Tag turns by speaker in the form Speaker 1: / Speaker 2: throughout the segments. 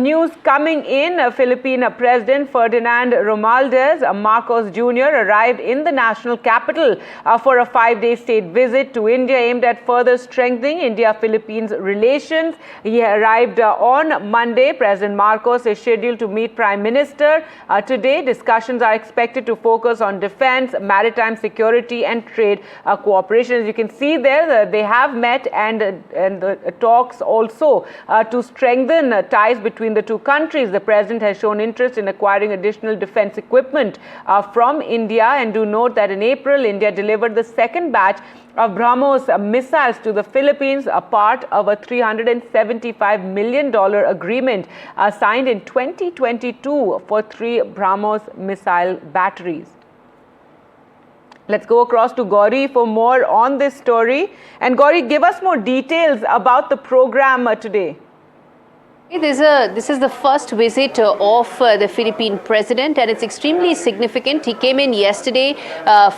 Speaker 1: news coming in. Philippine President Ferdinand Marcos Jr. arrived in the national capital for a 5-day state visit to India aimed at further strengthening India-Philippines relations. He arrived on Monday. President Marcos is scheduled to meet Prime Minister today. Discussions are expected to focus on defense, maritime security and trade cooperation. As you can see there, they have met and the talks also to strengthen ties between the two countries. The president has shown interest in acquiring additional defense equipment from India, and do note that in April, India delivered the second batch of BrahMos missiles to the Philippines, a part of a $375 million agreement signed in 2022 for 3 BrahMos missile batteries. Let's go across to Gauri for more on this story. And Gauri, give us more details about the program today.
Speaker 2: This is the first visit of the Philippine president, and it's extremely significant. He came in yesterday,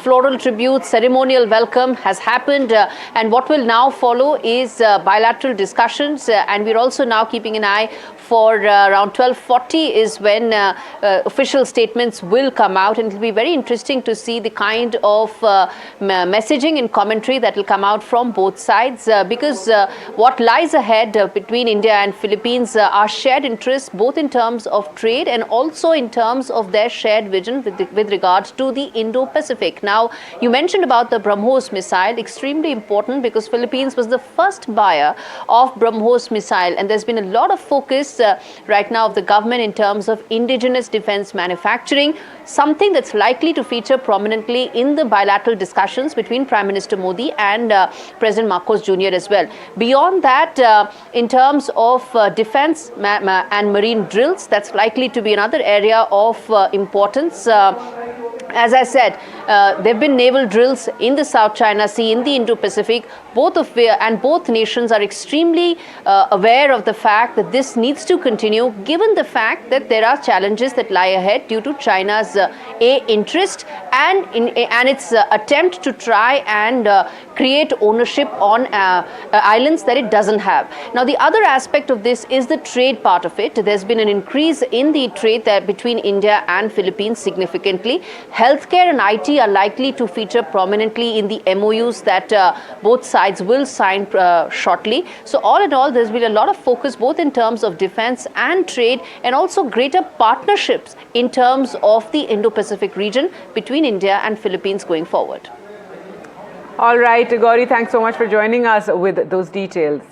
Speaker 2: floral tribute, ceremonial welcome has happened, and what will now follow is bilateral discussions, and we're also now keeping an eye for around 12:40 is when official statements will come out, and it will be very interesting to see the kind of messaging and commentary that will come out from both sides, because what lies ahead between India and Philippines are shared interests, both in terms of trade and also in terms of their shared vision with regards to the Indo-Pacific. Now, you mentioned about the BrahMos missile, extremely important because Philippines was the first buyer of BrahMos missile, and there's been a lot of focus right now of the government in terms of indigenous defense manufacturing, something that's likely to feature prominently in the bilateral discussions between Prime Minister Modi and President Marcos Jr. as well. Beyond that, in terms of defense and marine drills, that's likely to be another area of importance. As I said, there have been naval drills in the South China Sea, in the Indo-Pacific, both nations are extremely aware of the fact that this needs to continue, given the fact that there are challenges that lie ahead due to China's interest and its attempt to try and create ownership on islands that it doesn't have. Now, the other aspect of this is the trade part of it. There's been an increase in the trade between India and Philippines significantly. Healthcare and IT are likely to feature prominently in the MOUs that both sides will sign shortly. So all in all, there's been a lot of focus both in terms of defense and trade, and also greater partnerships in terms of the Indo-Pacific region between India and Philippines going forward.
Speaker 1: All right, Gauri, thanks so much for joining us with those details.